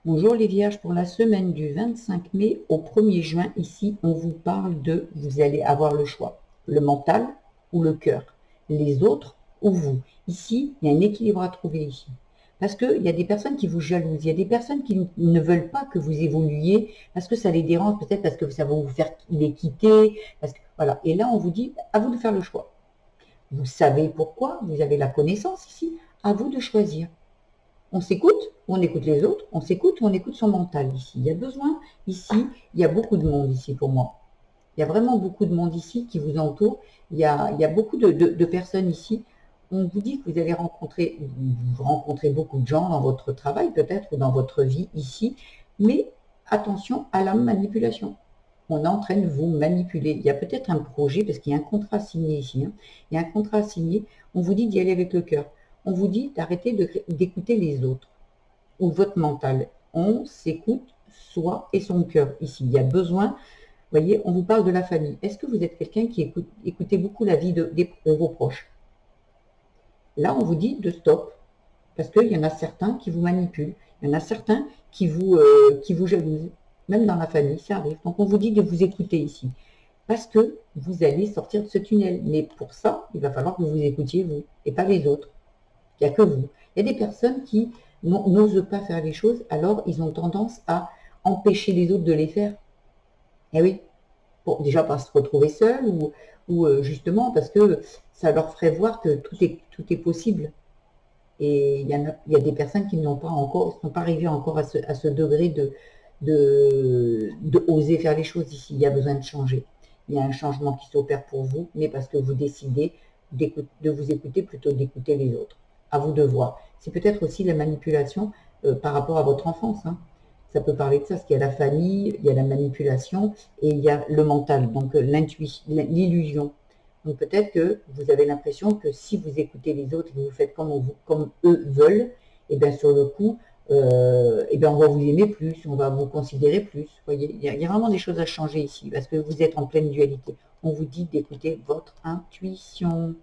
Bonjour les vierges, pour la semaine du 25 mai au 1er juin, ici, on vous parle de, vous allez avoir le choix, le mental ou le cœur, les autres ou vous. Ici, il y a un équilibre à trouver ici. Parce qu'il y a des personnes qui vous jalousent, il y a des personnes qui ne veulent pas que vous évoluiez, parce que ça les dérange, peut-être parce que ça va vous faire les quitter, parce que, voilà. Et là, on vous dit, à vous de faire le choix. Vous savez pourquoi, vous avez la connaissance ici, à vous de choisir. On s'écoute, on écoute les autres, on s'écoute, on écoute son mental ici. Il y a besoin, ici, il y a beaucoup de monde ici pour moi. Il y a vraiment beaucoup de monde ici qui vous entoure. Il y a beaucoup de personnes ici. On vous dit que vous allez rencontrer beaucoup de gens dans votre travail peut-être ou dans votre vie ici. Mais attention à la manipulation. On est en train de vous manipuler. Il y a peut-être un projet, parce qu'il y a un contrat signé ici. Il y a un contrat signé. On vous dit d'y aller avec le cœur. On vous dit d'arrêter d'écouter les autres ou votre mental. On s'écoute soi et son cœur. Ici, il y a besoin, vous voyez, on vous parle de la famille. Est-ce que vous êtes quelqu'un qui écoutez beaucoup la vie de vos proches? Là, on vous dit de stop, parce qu'il y en a certains qui vous manipulent, il y en a certains qui vous jalousent, même dans la famille, ça arrive. Donc, on vous dit de vous écouter ici, parce que vous allez sortir de ce tunnel. Mais pour ça, il va falloir que vous écoutiez vous, et pas les autres. Il n'y a que vous. Il y a des personnes qui n'osent pas faire les choses, alors ils ont tendance à empêcher les autres de les faire. Et oui, bon, déjà par se retrouver seul ou justement parce que ça leur ferait voir que tout est possible. Et il y a des personnes qui n'ont pas encore, sont pas arrivées encore à ce degré de oser faire les choses ici. Il y a besoin de changer. Il y a un changement qui s'opère pour vous, mais parce que vous décidez de vous écouter plutôt d'écouter les autres. À vous de voir. C'est peut-être aussi la manipulation par rapport à votre enfance. Ça peut parler de ça, parce qu'il y a la famille, il y a la manipulation et il y a le mental, donc l'intuition, l'illusion. Donc peut-être que vous avez l'impression que si vous écoutez les autres et que vous faites comme eux veulent, et bien sur le coup, et bien on va vous aimer plus, on va vous considérer plus. Vous voyez, il y a vraiment des choses à changer ici, parce que vous êtes en pleine dualité. On vous dit d'écouter votre intuition.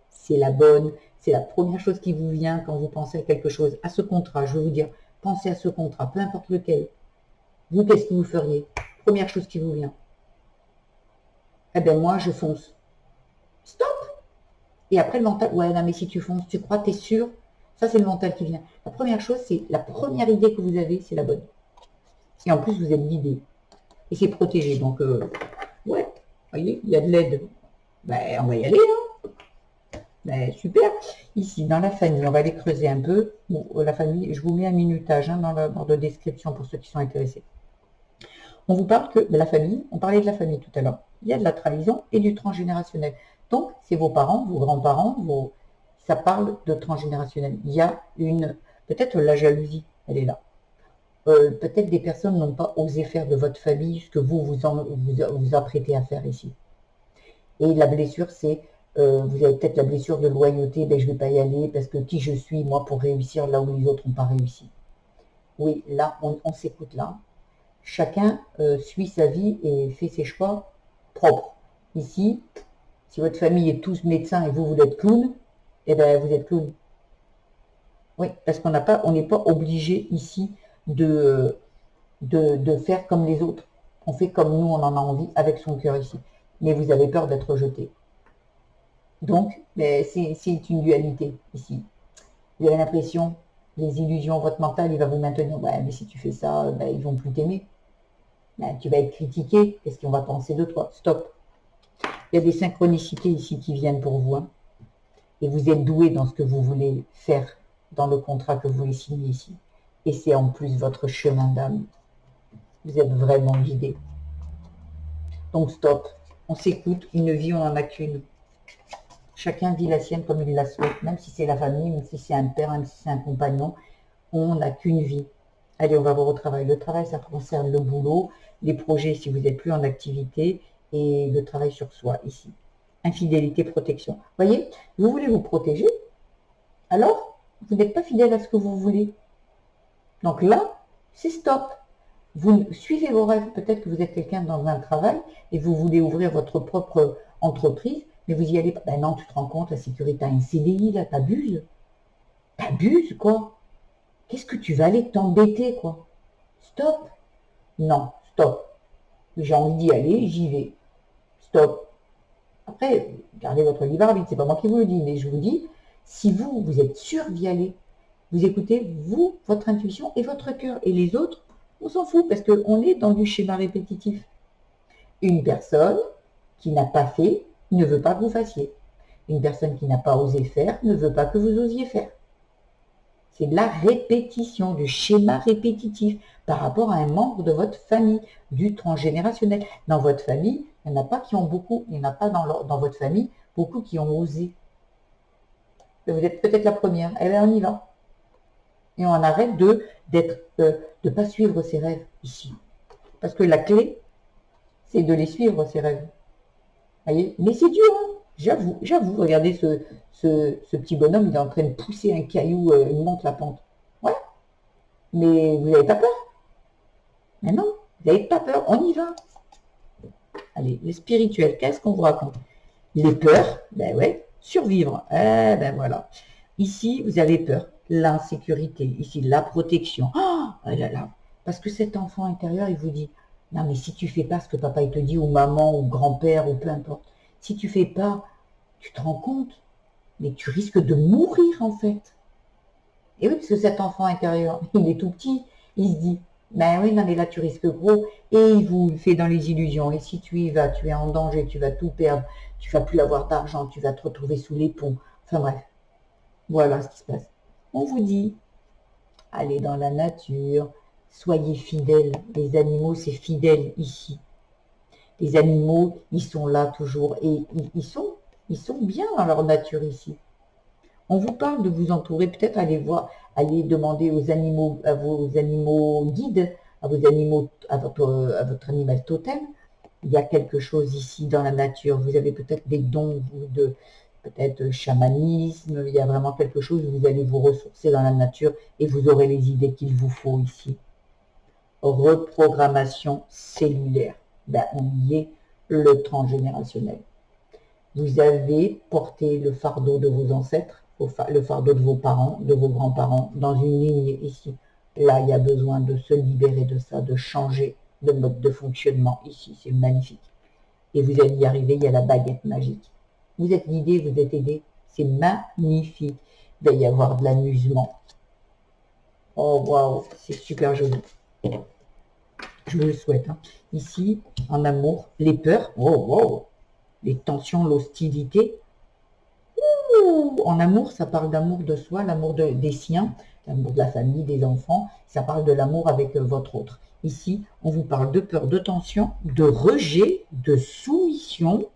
C'est la bonne, c'est la première chose qui vous vient quand vous pensez à quelque chose, à ce contrat. Je vais vous dire, pensez à ce contrat, peu importe lequel. Vous, qu'est-ce que vous feriez? Première chose qui vous vient. Eh bien moi, je fonce. Stop. Et après le mental, ouais, non mais si tu fonces, tu crois, t'es sûr? Ça, c'est le mental qui vient. La première chose, c'est la première idée que vous avez, c'est la bonne. Et en plus, vous êtes guidé. Et c'est protégé. Donc, ouais, vous voyez, il y a de l'aide. Ben, on va y aller, hein. Ben, super. Ici, dans la famille, on va aller creuser un peu. Bon, la famille, je vous mets un minutage dans la barre de description pour ceux qui sont intéressés. On vous parle que de la famille, on parlait de la famille tout à l'heure. Il y a de la trahison et du transgénérationnel. Donc, c'est vos parents, vos grands-parents, ça parle de transgénérationnel. Il y a peut-être la jalousie, elle est là. Peut-être des personnes n'ont pas osé faire de votre famille ce que vous apprêtez à faire ici. Et la blessure, c'est, vous avez peut-être la blessure de loyauté, ben, je ne vais pas y aller parce que qui je suis, moi, pour réussir là où les autres n'ont pas réussi. Oui, là, on s'écoute là. Chacun suit sa vie et fait ses choix propres. Ici, si votre famille est tous médecins et vous êtes clown, eh bien vous êtes clown. Oui, parce on n'est pas obligé ici de faire comme les autres. On fait comme nous, on en a envie avec son cœur ici. Mais vous avez peur d'être rejeté. Donc, c'est une dualité ici. Vous avez l'impression, les illusions, votre mental, il va vous maintenir. Ouais, mais si tu fais ça, ils vont plus t'aimer. Tu vas être critiqué. Qu'est-ce qu'on va penser de toi? Stop. Il y a des synchronicités ici qui viennent pour vous. Et vous êtes doué dans ce que vous voulez faire, dans le contrat que vous voulez signer ici. Et c'est en plus votre chemin d'âme. Vous êtes vraiment guidé. Donc stop. On s'écoute. Une vie, on n'en a qu'une. Chacun vit la sienne comme il la souhaite. Même si c'est la famille, même si c'est un père, même si c'est un compagnon. On n'a qu'une vie. Allez, on va voir au travail. Le travail, ça concerne le boulot, les projets si vous n'êtes plus en activité, et le travail sur soi ici. Infidélité, protection. Voyez, vous voulez vous protéger, alors vous n'êtes pas fidèle à ce que vous voulez. Donc là, c'est stop. Vous suivez vos rêves. Peut-être que vous êtes quelqu'un dans un travail et vous voulez ouvrir votre propre entreprise, mais vous y allez pas. Ben non, tu te rends compte, la sécurité, t'as un CDI là, t'abuses. T'abuses, quoi. Qu'est-ce que tu vas aller t'embêter, quoi? Stop. Non, stop. J'ai envie d'y aller, j'y vais. Stop. Après, gardez votre libre arbitre, c'est pas moi qui vous le dis, mais je vous dis, si vous êtes sûr d'y aller, vous écoutez, vous, votre intuition et votre cœur. Et les autres, on s'en fout, parce qu'on est dans du schéma répétitif. Une personne qui n'a pas fait ne veut pas que vous fassiez. Une personne qui n'a pas osé faire ne veut pas que vous osiez faire. C'est de la répétition, du schéma répétitif par rapport à un membre de votre famille, du transgénérationnel. Dans votre famille, il n'y en a pas qui ont beaucoup, il n'y en a pas dans votre famille beaucoup qui ont osé. Vous êtes peut-être la première. Eh bien, on y va. Et on arrête de ne pas suivre ses rêves ici. Parce que la clé, c'est de les suivre, ses rêves. Voyez, mais c'est dur, hein. J'avoue, regardez ce petit bonhomme, il est en train de pousser un caillou, il monte la pente. Ouais, mais vous n'avez pas peur? Mais non, vous n'avez pas peur, on y va. Allez, le spirituel, qu'est-ce qu'on vous raconte? Les peurs, ben ouais, survivre, eh ben voilà. Ici, vous avez peur, l'insécurité, ici, la protection. Oh là là, parce que cet enfant intérieur, il vous dit, non mais si tu fais pas ce que papa il te dit, ou maman, ou grand-père, ou peu importe, si tu fais pas, tu te rends compte, mais tu risques de mourir en fait. Et oui, parce que cet enfant intérieur, il est tout petit, il se dit, ben oui, non mais là tu risques gros, et il vous fait dans les illusions, et si tu y vas, tu es en danger, tu vas tout perdre, tu vas plus avoir d'argent, tu vas te retrouver sous les ponts, enfin bref, voilà ce qui se passe. On vous dit, allez dans la nature, soyez fidèles, les animaux c'est fidèle ici. Les animaux, ils sont là toujours, et ils sont bien dans leur nature ici. On vous parle de vous entourer, peut-être allez demander aux animaux, à vos animaux guides, à vos animaux, à votre animal totem. Il y a quelque chose ici dans la nature. Vous avez peut-être des dons de peut-être chamanisme. Il y a vraiment quelque chose où vous allez vous ressourcer dans la nature et vous aurez les idées qu'il vous faut ici. Reprogrammation cellulaire. Ben, on y est, le transgénérationnel. Vous avez porté le fardeau de vos ancêtres, le fardeau de vos parents, de vos grands-parents, dans une ligne ici. Là, il y a besoin de se libérer de ça, de changer de mode de fonctionnement ici. C'est magnifique. Et vous allez y arriver, il y a la baguette magique. Vous êtes guidé, vous êtes aidé. C'est magnifique. Il va y avoir de l'amusement. Oh, waouh, c'est super joli. Je vous le souhaite. Hein. Ici, en amour, les peurs. Oh, wow. Les tensions, l'hostilité. En amour, ça parle d'amour de soi, l'amour des siens, l'amour de la famille, des enfants. Ça parle de l'amour avec votre autre. Ici, on vous parle de peur, de tension, de rejet, de soumission,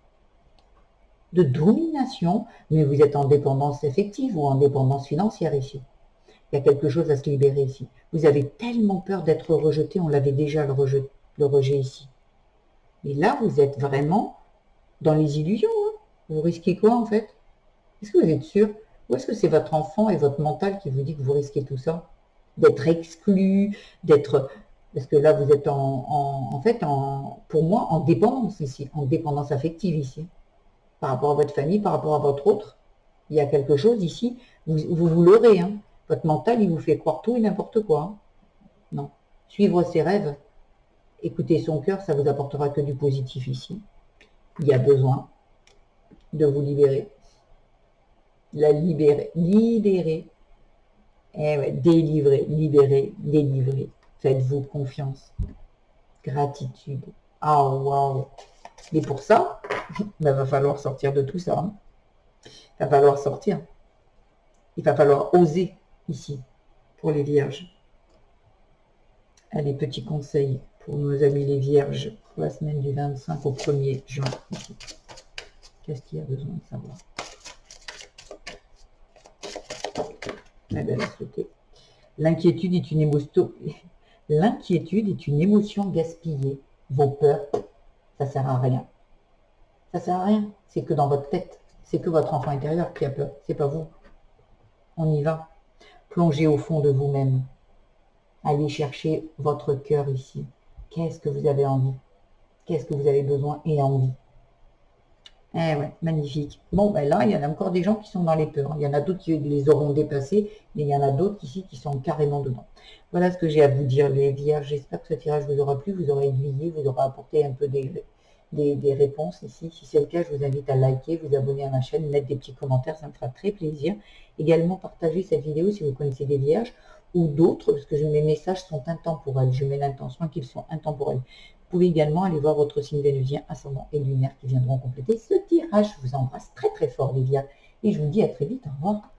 de domination, mais vous êtes en dépendance affective ou en dépendance financière ici. Il y a quelque chose à se libérer ici. Vous avez tellement peur d'être rejeté, on l'avait déjà le rejet ici. Et là, vous êtes vraiment dans les illusions. Hein. Vous risquez quoi en fait? Est-ce que vous êtes sûr? Ou est-ce que c'est votre enfant et votre mental qui vous dit que vous risquez tout ça? D'être exclu, d'être... Parce que là, vous êtes pour moi, en dépendance ici, en dépendance affective ici. Par rapport à votre famille, par rapport à votre autre. Il y a quelque chose ici, vous leurrez. Hein. Votre mental, il vous fait croire tout et n'importe quoi. Hein. Non. Suivre ses rêves, écouter son cœur, ça vous apportera que du positif ici. Il y a besoin de vous libérer. Libérer. Eh ouais, délivrer, libérer, délivrer. Faites-vous confiance. Gratitude. Ah, waouh. Mais pour ça, il va falloir sortir de tout ça. Hein. Il va falloir sortir. Il va falloir oser ici, pour les vierges. Allez, petit conseil pour nos amis les vierges, pour la semaine du 25 au 1er juin. Qu'est-ce qu'il y a besoin de savoir? Eh bien, l'inquiétude est une émotion. L'inquiétude est une émotion gaspillée. Vos peurs, ça sert à rien. Ça sert à rien. C'est que dans votre tête. C'est que votre enfant intérieur qui a peur. C'est pas vous. On y va. Plongez au fond de vous-même. Allez chercher votre cœur ici. Qu'est-ce que vous avez envie? Qu'est-ce que vous avez besoin et envie? Eh ouais, magnifique. Bon, ben là, il y en a encore des gens qui sont dans les peurs. Il y en a d'autres qui les auront dépassés, mais il y en a d'autres ici qui sont carrément dedans. Voilà ce que j'ai à vous dire, les vierges. J'espère que ce tirage vous aura plu, vous aura aiguillé, vous aura apporté un peu des réponses ici. Si c'est le cas, je vous invite à liker, vous abonner à ma chaîne, mettre des petits commentaires, ça me fera très plaisir. Également, partagez cette vidéo si vous connaissez des vierges ou d'autres, parce que mes messages sont intemporels. Je mets l'intention qu'ils sont intemporels. Vous pouvez également aller voir votre signe vénusien, ascendant et lunaire qui viendront compléter ce tirage. Je vous embrasse très très fort les vierges et je vous dis à très vite. Au revoir.